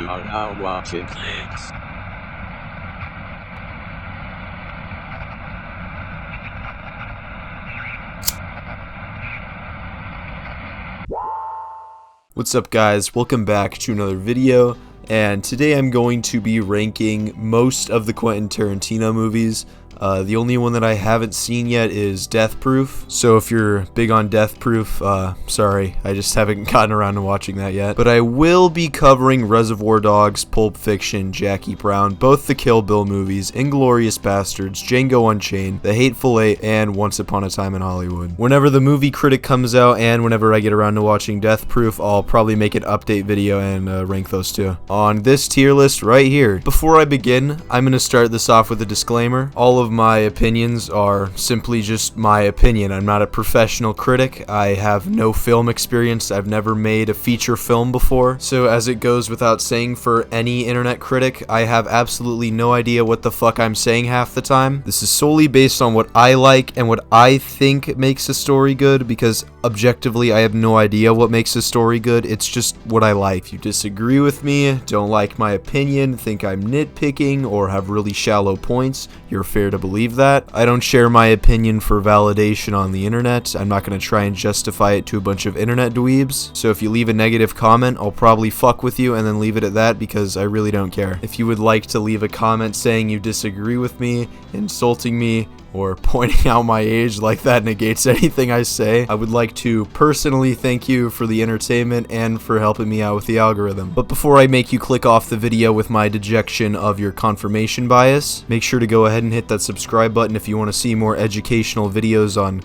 You are now watching Links. What's up guys, welcome back to another video, and today I'm going to be ranking most of the Quentin Tarantino movies. The only one that I haven't seen yet is Death Proof, so if you're big on Death Proof, sorry, I just haven't gotten around to watching that yet. But I will be covering Reservoir Dogs, Pulp Fiction, Jackie Brown, both the Kill Bill movies, Inglourious Basterds, Django Unchained, The Hateful Eight, and Once Upon a Time in Hollywood. Whenever the movie critic comes out and whenever I get around to watching Death Proof, I'll probably make an update video and rank those two on this tier list right here. Before I begin, I'm going to start this off with a disclaimer. All of my opinions are simply just my opinion. I'm not a professional critic. I have no film experience. I've never made a feature film before. So as it goes without saying for any internet critic, I have absolutely no idea what the fuck I'm saying half the time. This is solely based on what I like and what I think makes a story good, because objectively I have no idea what makes a story good. It's just what I like. If you disagree with me, don't like my opinion, think I'm nitpicking, or have really shallow points, you're fair to believe that. I don't share my opinion for validation on the internet. I'm not going to try and justify it to a bunch of internet dweebs. So if you leave a negative comment, I'll probably fuck with you and then leave it at that, because I really don't care. If you would like to leave a comment saying you disagree with me, insulting me, or pointing out my age like that negates anything I say, I would like to personally thank you for the entertainment and for helping me out with the algorithm. But before I make you click off the video with my dejection of your confirmation bias, make sure to go ahead and hit that subscribe button if you want to see more educational videos on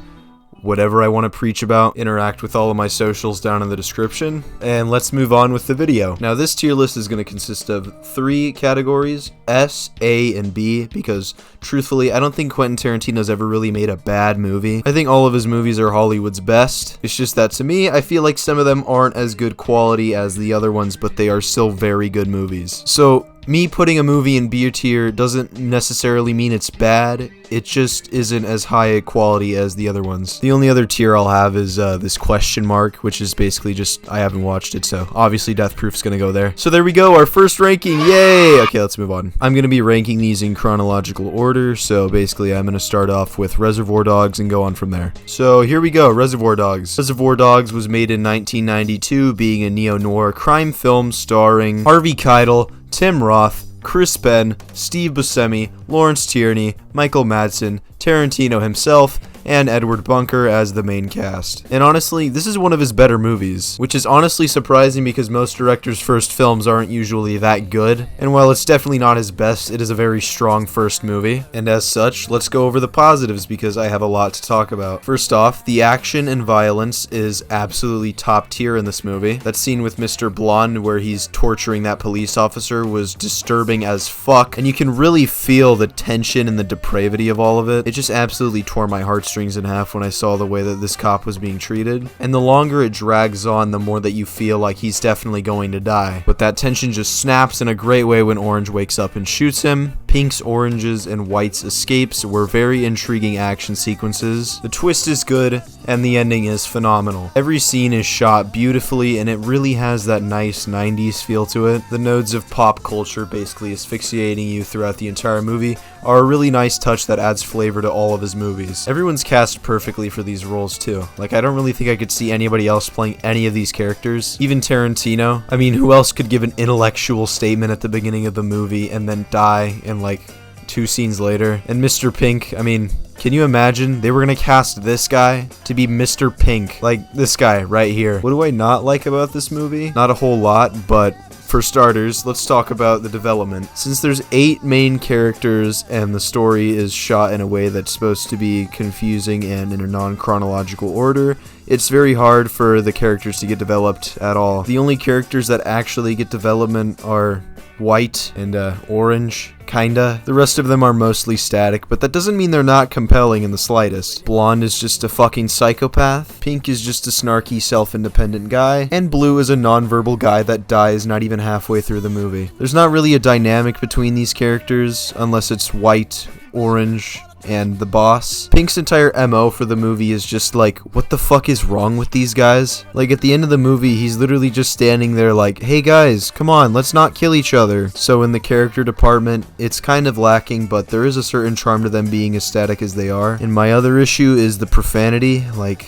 whatever I want to preach about. Interact with all of my socials down in the description, and let's move on with the video. Now this tier list is going to consist of 3 categories, S, A, and B, because truthfully I don't think Quentin Tarantino's ever really made a bad movie. I think all of his movies are Hollywood's best. It's just that to me, I feel like some of them aren't as good quality as the other ones, but they are still very good movies. So me putting a movie in B tier doesn't necessarily mean it's bad, it just isn't as high a quality as the other ones. The only other tier I'll have is this question mark, which is basically just, I haven't watched it, so obviously Death Proof's gonna go there. So there we go, our first ranking, yay! Okay, let's move on. I'm gonna be ranking these in chronological order, so basically I'm gonna start off with Reservoir Dogs and go on from there. So here we go, Reservoir Dogs. Reservoir Dogs was made in 1992, being a neo-noir crime film starring Harvey Keitel, Tim Roth, Chris Penn, Steve Buscemi, Lawrence Tierney, Michael Madsen, Tarantino himself, and Edward Bunker as the main cast. And honestly, this is one of his better movies, which is honestly surprising because most directors' first films aren't usually that good, and while it's definitely not his best, it is a very strong first movie. And as such, let's go over the positives because I have a lot to talk about. First off, the action and violence is absolutely top tier in this movie. That scene with Mr. Blonde where he's torturing that police officer was disturbing as fuck, and you can really feel the tension and the depravity of all of it. It just absolutely tore my heartstrings in half when I saw the way that this cop was being treated. And the longer it drags on, the more that you feel like he's definitely going to die. But that tension just snaps in a great way when Orange wakes up and shoots him. Pink's, Orange's, and White's escapes were very intriguing action sequences. The twist is good, and the ending is phenomenal. Every scene is shot beautifully, and it really has that nice 90s feel to it. The nodes of pop culture basically asphyxiating you throughout the entire movie are a really nice touch that adds flavor to all of his movies. Everyone's cast perfectly for these roles too. Like, I don't really think I could see anybody else playing any of these characters. Even Tarantino. I mean, who else could give an intellectual statement at the beginning of the movie and then die in like 2 scenes later? And Mr. Pink, I mean, can you imagine? They were gonna cast this guy to be Mr. Pink. Like, this guy right here. What do I not like about this movie? Not a whole lot, but for starters, let's talk about the development. Since there's 8 main characters and the story is shot in a way that's supposed to be confusing and in a non-chronological order, it's very hard for the characters to get developed at all. The only characters that actually get development are White and Orange, kinda. The rest of them are mostly static, but that doesn't mean they're not compelling in the slightest. Blonde is just a fucking psychopath, Pink is just a snarky, self-independent guy, and Blue is a non-verbal guy that dies not even halfway through the movie. There's not really a dynamic between these characters, unless it's White, Orange, and the boss. Pink's entire MO for the movie is just like, what the fuck is wrong with these guys? Like, at the end of the movie, he's literally just standing there like, hey guys, come on, let's not kill each other. So in the character department, it's kind of lacking, but there is a certain charm to them being as static as they are. And my other issue is the profanity. Like,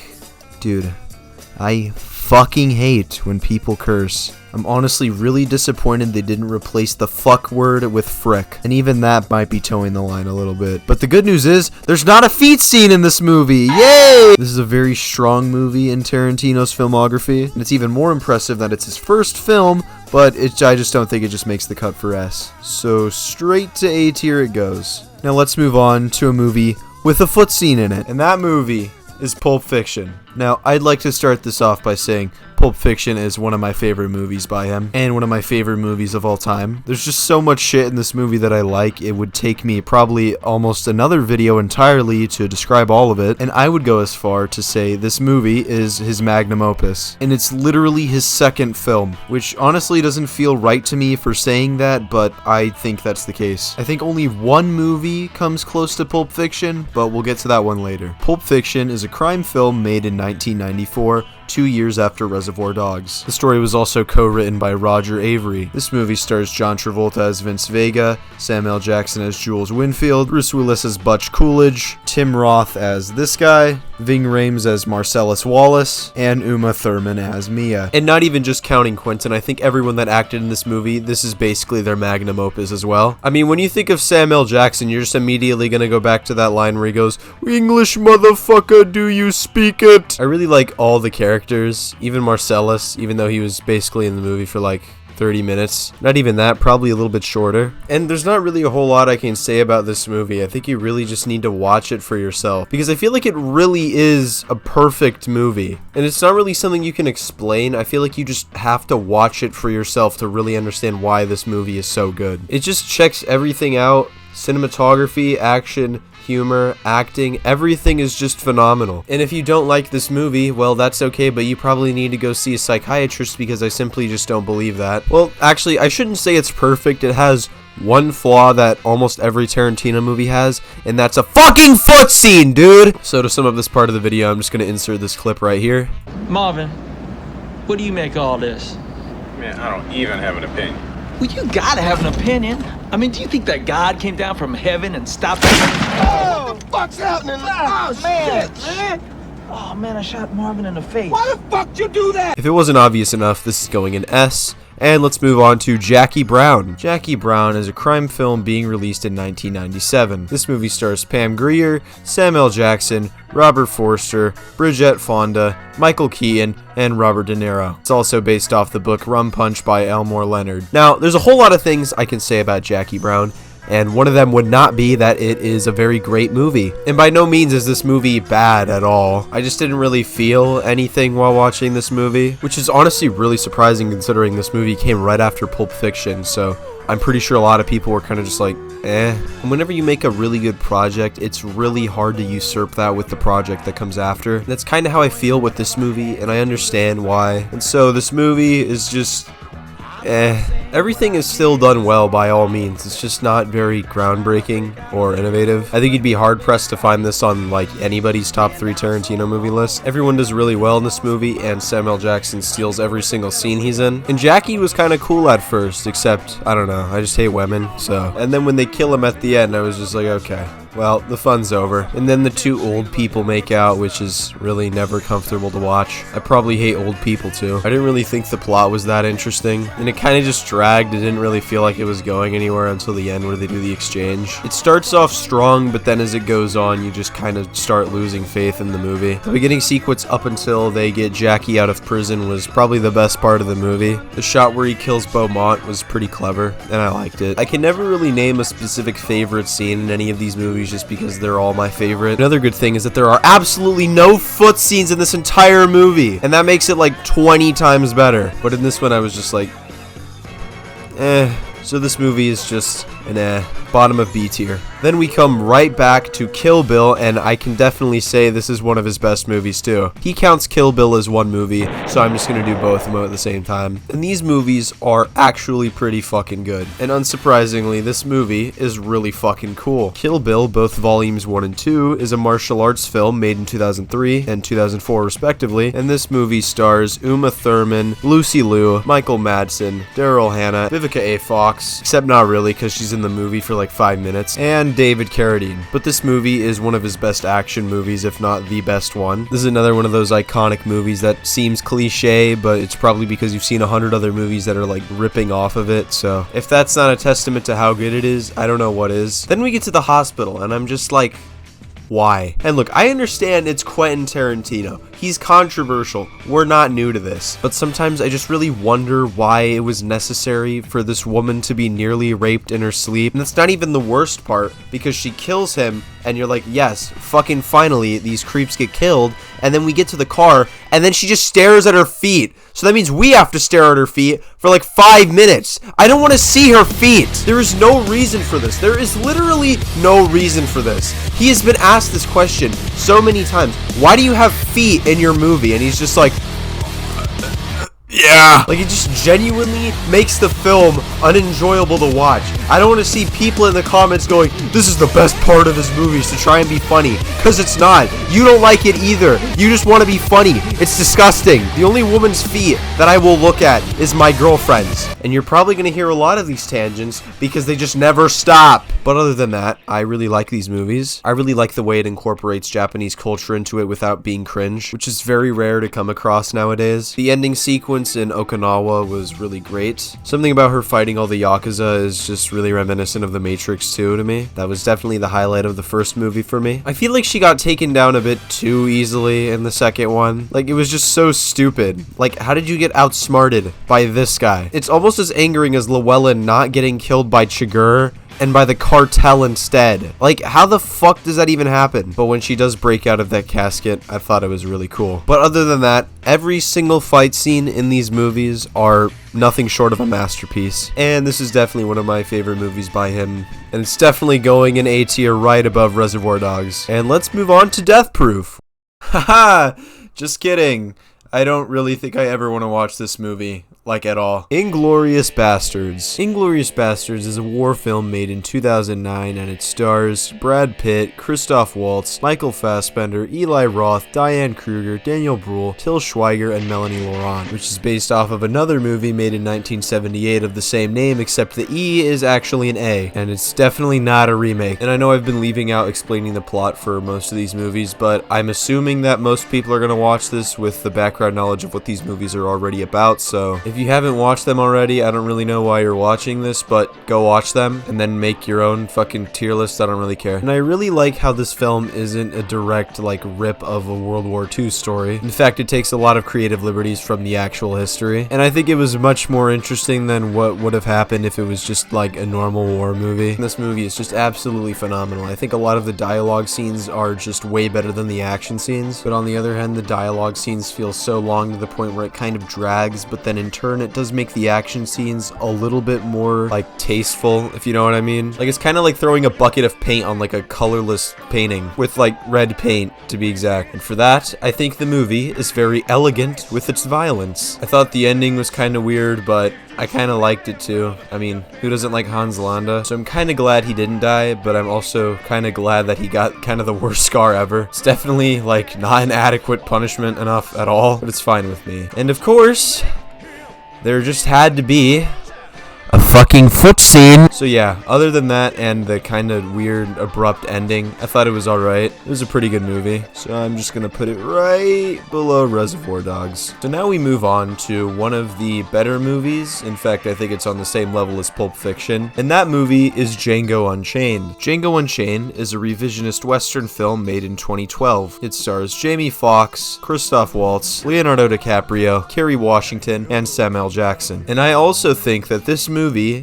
dude, I fucking hate when people curse. I'm honestly really disappointed they didn't replace the fuck word with frick, and even that might be towing the line a little bit. But the good news is, there's not a feet scene in this movie! Yay! This is a very strong movie in Tarantino's filmography, and it's even more impressive that it's his first film, but I just don't think it just makes the cut for S. So straight to A tier it goes. Now let's move on to a movie with a foot scene in it, and that movie is Pulp Fiction. Now, I'd like to start this off by saying Pulp Fiction is one of my favorite movies by him, and one of my favorite movies of all time. There's just so much shit in this movie that I like, it would take me probably almost another video entirely to describe all of it, and I would go as far to say this movie is his magnum opus, and it's literally his second film, which honestly doesn't feel right to me for saying that, but I think that's the case. I think only one movie comes close to Pulp Fiction, but we'll get to that one later. Pulp Fiction is a crime film made in 1994, 2 years after Reservoir Dogs. The story was also co-written by Roger Avery. This movie stars John Travolta as Vince Vega, Samuel L. Jackson as Jules Winfield, Bruce Willis as Butch Coolidge, Tim Roth as this guy, Ving Rhames as Marcellus Wallace, and Uma Thurman as Mia. And not even just counting Quentin, I think everyone that acted in this movie, this is basically their magnum opus as well. I mean, when you think of Samuel L. Jackson, you're just immediately gonna go back to that line where he goes, "English motherfucker, do you speak it?" I really like all the characters, even Marcellus, even though he was basically in the movie for like 30 minutes. Not even that, probably a little bit shorter. And there's not really a whole lot I can say about this movie. I think you really just need to watch it for yourself, because I feel like it really is a perfect movie. And it's not really something you can explain. I feel like you just have to watch it for yourself to really understand why this movie is so good. It just checks everything out. Cinematography, action, humor, acting, everything is just phenomenal. And if you don't like this movie, well, that's okay, but you probably need to go see a psychiatrist, because I simply just don't believe that. Well, actually, I shouldn't say it's perfect. It has one flaw that almost every Tarantino movie has, and that's a fucking foot scene, dude! So to sum up this part of the video, I'm just gonna insert this clip right here. Marvin, what do you make of all this? Man, I don't even have an opinion. Well, you gotta have an opinion. I mean, do you think that God came down from heaven and stopped us? Oh, what the fuck's happening? Oh, man, shit, man. Oh, man, I shot Marvin in the face. Why the fuck you do that? If it wasn't obvious enough, this is going in S. And let's move on to Jackie Brown. Jackie Brown is a crime film being released in 1997. This movie stars Pam Grier, Samuel L. Jackson, Robert Forster, Bridget Fonda, Michael Keaton, and Robert De Niro. It's also based off the book Rum Punch by Elmore Leonard. Now, there's a whole lot of things I can say about Jackie Brown, and one of them would not be that it is a very great movie. And by no means is this movie bad at all. I just didn't really feel anything while watching this movie, which is honestly really surprising considering this movie came right after Pulp Fiction, so I'm pretty sure a lot of people were kind of just like, eh. And whenever you make a really good project, it's really hard to usurp that with the project that comes after. And that's kind of how I feel with this movie, and I understand why. And so this movie is just everything is still done well by all means. It's just not very groundbreaking or innovative. I think you'd be hard pressed to find this on like anybody's top 3 Tarantino movie list. Everyone does really well in this movie, and Samuel L. Jackson steals every single scene he's in. And Jackie was kind of cool at first, except, I don't know, I just hate women, so. And then when they kill him at the end, I was just like, okay, well, the fun's over. And then the 2 old people make out, which is really never comfortable to watch. I probably hate old people too. I didn't really think the plot was that interesting, and it kind of just dragged. It didn't really feel like it was going anywhere until the end where they do the exchange. It starts off strong, but then as it goes on, you just kind of start losing faith in the movie. The beginning sequence up until they get Jackie out of prison was probably the best part of the movie. The shot where he kills Beaumont was pretty clever, and I liked it. I can never really name a specific favorite scene in any of these movies just because they're all my favorite. Another good thing is that there are absolutely no foot scenes in this entire movie, and that makes it like 20 times better. But in this one, I was just like, so this movie is just an bottom of B tier. Then we come right back to Kill Bill, and I can definitely say this is one of his best movies too. He counts Kill Bill as one movie, so I'm just gonna do both of them at the same time. And these movies are actually pretty fucking good. And unsurprisingly, this movie is really fucking cool. Kill Bill, both volumes 1 and 2, is a martial arts film made in 2003 and 2004 respectively, and this movie stars Uma Thurman, Lucy Liu, Michael Madsen, Daryl Hannah, Vivica A. Fox, except not really because she's in the movie for like 5 minutes, and David Carradine. But this movie is one of his best action movies, if not the best one. This is another one of those iconic movies that seems cliche, but it's probably because you've seen 100 other movies that are like ripping off of it, so if that's not a testament to how good it is, I don't know what is. Then we get to the hospital, and I'm just like, why? And look, I understand it's Quentin Tarantino. He's controversial. We're not new to this. But sometimes I just really wonder why it was necessary for this woman to be nearly raped in her sleep. And that's not even the worst part, because she kills him, and you're like, yes, fucking finally, these creeps get killed. And then we get to the car, and then she just stares at her feet. So that means we have to stare at her feet for like 5 minutes. I don't want to see her feet. There is no reason for this. There is literally no reason for this. He has been asked this question so many times. Why do you have feet in your movie? And he's just like, yeah. Like, it just genuinely makes the film unenjoyable to watch. I don't want to see people in the comments going, this is the best part of his movies to try and be funny. Because it's not. You don't like it either. You just want to be funny. It's disgusting. The only woman's feet that I will look at is my girlfriend's. And you're probably going to hear a lot of these tangents because they just never stop. But other than that, I really like these movies. I really like the way it incorporates Japanese culture into it without being cringe, which is very rare to come across nowadays. The ending sequence in Okinawa was really great. Something about her fighting all the Yakuza is just really reminiscent of The Matrix 2 to me. That was definitely the highlight of the first movie for me. I feel like she got taken down a bit too easily in the second one. Like, it was just so stupid. Like, how did you get outsmarted by this guy? It's almost as angering as Llewellyn not getting killed by Chigurh and by the cartel instead. Like, how the fuck does that even happen? But when she does break out of that casket, I thought it was really cool. But other than that, every single fight scene in these movies are nothing short of a masterpiece. And this is definitely one of my favorite movies by him. And it's definitely going in A tier right above Reservoir Dogs. And let's move on to Death Proof. Haha, just kidding. I don't really think I ever want to watch this movie, like at all. Inglourious Basterds. Inglourious Basterds is a war film made in 2009, and it stars Brad Pitt, Christoph Waltz, Michael Fassbender, Eli Roth, Diane Kruger, Daniel Bruhl, Till Schweiger, and Melanie Laurent, which is based off of another movie made in 1978 of the same name, except the E is actually an A, and it's definitely not a remake. And I know I've been leaving out explaining the plot for most of these movies, but I'm assuming that most people are going to watch this with the background knowledge of what these movies are already about, so if you haven't watched them already, I don't really know why you're watching this, but go watch them and then make your own fucking tier list. I don't really care. And I really like how this film isn't a direct like rip of a World War II story. In fact, it takes a lot of creative liberties from the actual history, and I think it was much more interesting than what would have happened if it was just like a normal war movie. And this movie is just absolutely phenomenal. I think a lot of the dialogue scenes are just way better than the action scenes, but on the other hand, the dialogue scenes feel so long to the point where it kind of drags, but then in turn it does make the action scenes a little bit more like tasteful, if you know what I mean. Like, it's kind of like throwing a bucket of paint on like a colorless painting with like red paint, to be exact. And for that, I think the movie is very elegant with its violence. I thought the ending was kind of weird, but I kind of liked it too. I mean, who doesn't like Hans Landa? So I'm kind of glad he didn't die, but I'm also kind of glad that he got kind of the worst scar ever. It's definitely like not an adequate punishment enough at all, but it's fine with me. And of course, there just had to be a fucking foot scene. So yeah, other than that and the kind of weird abrupt ending, I thought it was alright. It was a pretty good movie. So I'm just gonna put it right below Reservoir Dogs. So now we move on to one of the better movies. In fact, I think it's on the same level as Pulp Fiction. And that movie is Django Unchained. Django Unchained is a revisionist Western film made in 2012. It stars Jamie Foxx, Christoph Waltz, Leonardo DiCaprio, Kerry Washington, and Samuel L. Jackson. And I also think that this movie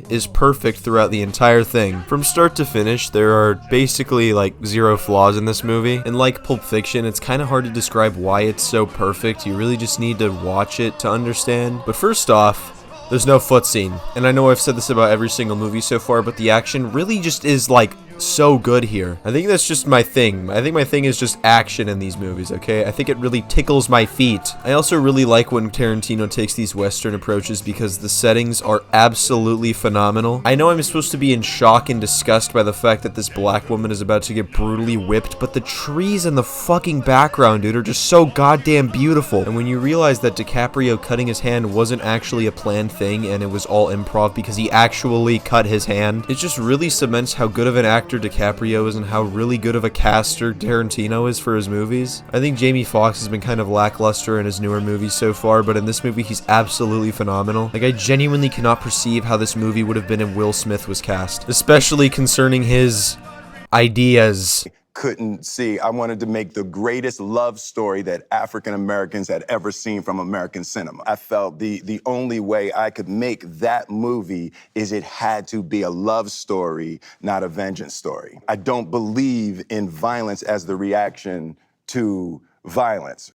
is perfect throughout the entire thing. From start to finish, there are basically like zero flaws in this movie. And like Pulp Fiction, it's kind of hard to describe why it's so perfect. You really just need to watch it to understand. But first off, There's no foot scene. And I know I've said this about every single movie so far, but the action really just is like so good here. I think that's just my thing. I think my thing is just action in these movies, okay? I think it really tickles my feet. I also really like when Tarantino takes these Western approaches because the settings are absolutely phenomenal. I know I'm supposed to be in shock and disgust by the fact that this black woman is about to get brutally whipped, but the trees in the fucking background, dude, are just so goddamn beautiful. And when you realize that DiCaprio cutting his hand wasn't actually a planned thing and it was all improv because he actually cut his hand, it just really cements how good of an actor DiCaprio is and how really good of a caster Tarantino is for his movies. I think Jamie Foxx has been kind of lackluster in his newer movies so far, but in this movie he's absolutely phenomenal. Like, I genuinely cannot perceive how this movie would have been if Will Smith was cast, especially concerning his ideas. Couldn't see. I wanted to make the greatest love story that African Americans had ever seen from American cinema. I felt the only way I could make that movie is it had to be a love story, not a vengeance story. I don't believe in violence as the reaction to violence.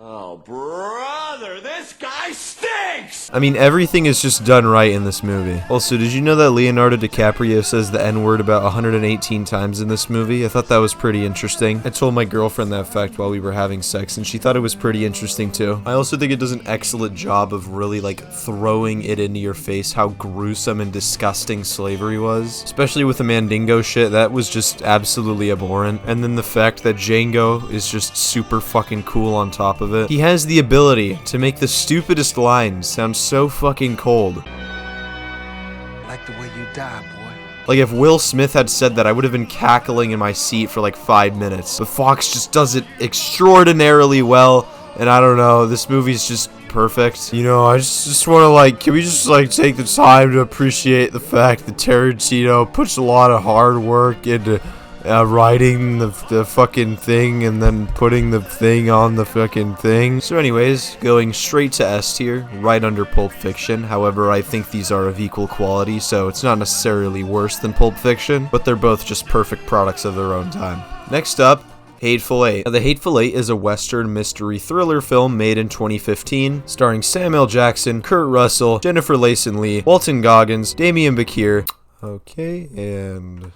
Oh, brother, this guy stinks! I mean, everything is just done right in this movie. Also, did you know that Leonardo DiCaprio says the N-word about 118 times in this movie? I thought that was pretty interesting. I told my girlfriend that fact while we were having sex, and she thought it was pretty interesting too. I also think it does an excellent job of really, like, throwing it into your face how gruesome and disgusting slavery was. Especially with the Mandingo shit, that was just absolutely abhorrent. And then the fact that Django is just super fucking cool on top of it. He has the ability to make the stupidest lines sound so fucking cold. Like the way you die, boy. Like, if Will Smith had said that, I would have been cackling in my seat for like 5 minutes. But Fox just does it extraordinarily well, and I don't know, this movie's just perfect. You know, I just want to, like, can we just, like, take the time to appreciate the fact that Tarantino puts a lot of hard work into writing the fucking thing and then putting the thing on the fucking thing. So anyways, going straight to S tier, right under Pulp Fiction. However, I think these are of equal quality, so it's not necessarily worse than Pulp Fiction, but they're both just perfect products of their own time. Next up, Hateful Eight. Now, The Hateful Eight is a Western mystery thriller film made in 2015, starring Samuel Jackson, Kurt Russell, Jennifer Lacen Lee, Walton Goggins, Damian Bakir. Okay, and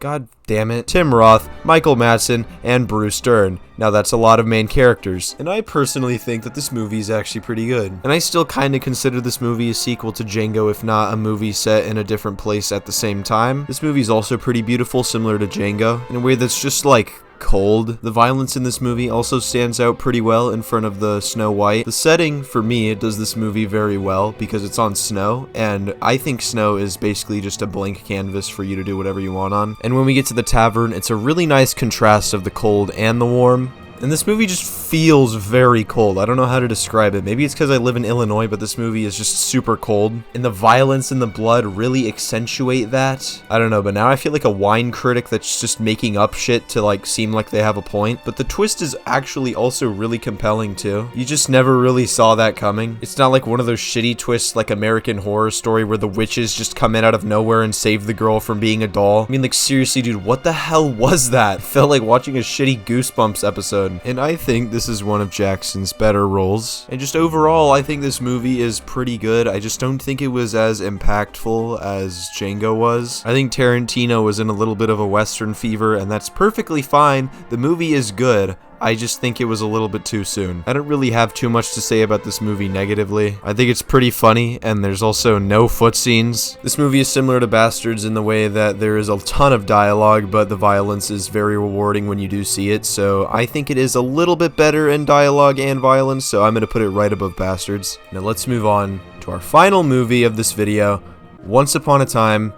God damn it, Tim Roth, Michael Madsen, and Bruce Dern. Now that's a lot of main characters, and I personally think that this movie is actually pretty good. And I still kinda consider this movie a sequel to Django, if not a movie set in a different place at the same time. This movie is also pretty beautiful, similar to Django, in a way that's just like cold. The violence in this movie also stands out pretty well in front of the Snow White. The setting, for me, does this movie very well because it's on snow, and I think snow is basically just a blank canvas for you to do whatever you want on. And when we get to the tavern, it's a really nice contrast of the cold and the warm. And this movie just feels very cold. I don't know how to describe it. Maybe it's because I live in Illinois, but this movie is just super cold. And the violence and the blood really accentuate that. I don't know, but now I feel like a wine critic that's just making up shit to like seem like they have a point. But the twist is actually also really compelling too. You just never really saw that coming. It's not like one of those shitty twists like American Horror Story where the witches just come in out of nowhere and save the girl from being a doll. I mean, like, seriously, dude, what the hell was that? Felt like watching a shitty Goosebumps episode. And I think this is one of Jackson's better roles. And just overall, I think this movie is pretty good. I just don't think it was as impactful as Django was. I think Tarantino was in a little bit of a Western fever, and that's perfectly fine. The movie is good. I just think it was a little bit too soon. I don't really have too much to say about this movie negatively. I think it's pretty funny, and there's also no foot scenes. This movie is similar to Basterds in the way that there is a ton of dialogue, but the violence is very rewarding when you do see it, so I think it is a little bit better in dialogue and violence, so I'm going to put it right above Basterds. Now let's move on to our final movie of this video, Once Upon a Time...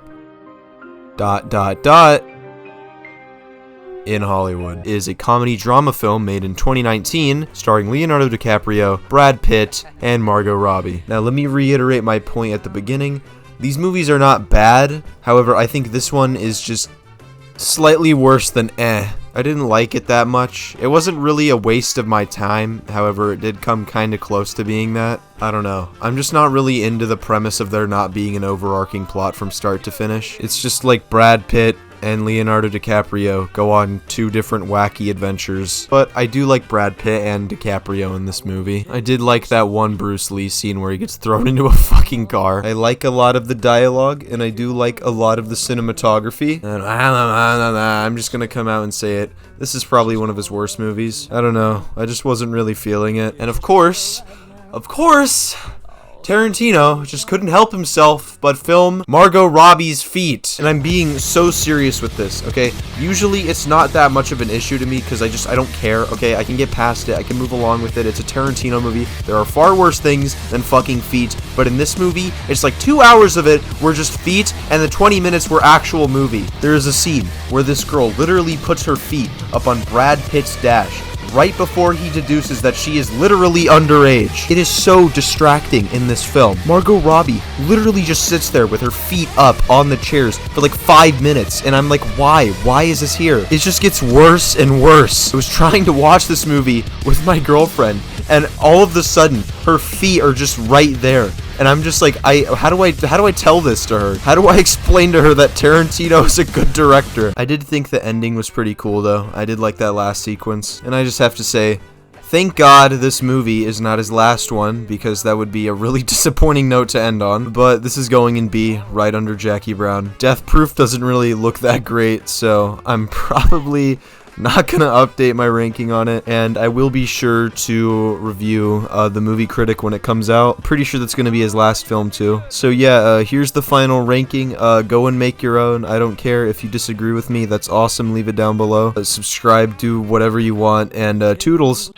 in Hollywood. It is a comedy drama film made in 2019 starring Leonardo DiCaprio, Brad Pitt, and Margot Robbie. Now let me reiterate my point at the beginning. These movies are not bad, however I think this one is just slightly worse than eh. I didn't like it that much. It wasn't really a waste of my time, however it did come kinda close to being that. I don't know. I'm just not really into the premise of there not being an overarching plot from start to finish. It's just like Brad Pitt and Leonardo DiCaprio go on 2 different wacky adventures. But I do like Brad Pitt and DiCaprio in this movie. I did like that one Bruce Lee scene where he gets thrown into a fucking car. I like a lot of the dialogue, and I do like a lot of the cinematography. And I'm just gonna come out and say it. This is probably one of his worst movies. I don't know. I just wasn't really feeling it. And of course, Tarantino just couldn't help himself but film Margot Robbie's feet. And I'm being so serious with this, okay? Usually it's not that much of an issue to me because I don't care, okay? I can get past it. I can move along with it. It's a Tarantino movie. There are far worse things than fucking feet. But in this movie, it's like 2 hours of it were just feet and the 20 minutes were actual movie. There is a scene where this girl literally puts her feet up on Brad Pitt's dash right before he deduces that she is literally underage. It is so distracting in this film. Margot Robbie literally just sits there with her feet up on the chairs for like 5 minutes, and I'm like, why? Why is this here? It just gets worse and worse. I was trying to watch this movie with my girlfriend, and all of a sudden, her feet are just right there. And I'm just like, how do I tell this to her? How do I explain to her that Tarantino is a good director? I did think the ending was pretty cool though. I did like that last sequence. And I just have to say, thank God this movie is not his last one, because that would be a really disappointing note to end on. But this is going in B, right under Jackie Brown. Death Proof doesn't really look that great, so I'm probably not gonna update my ranking on it, and I will be sure to review the Movie Critic when it comes out. Pretty sure that's gonna be his last film too. So yeah, here's the final ranking. Go and make your own. I don't care if you disagree with me. That's awesome. Leave it down below. Subscribe, do whatever you want, and toodles.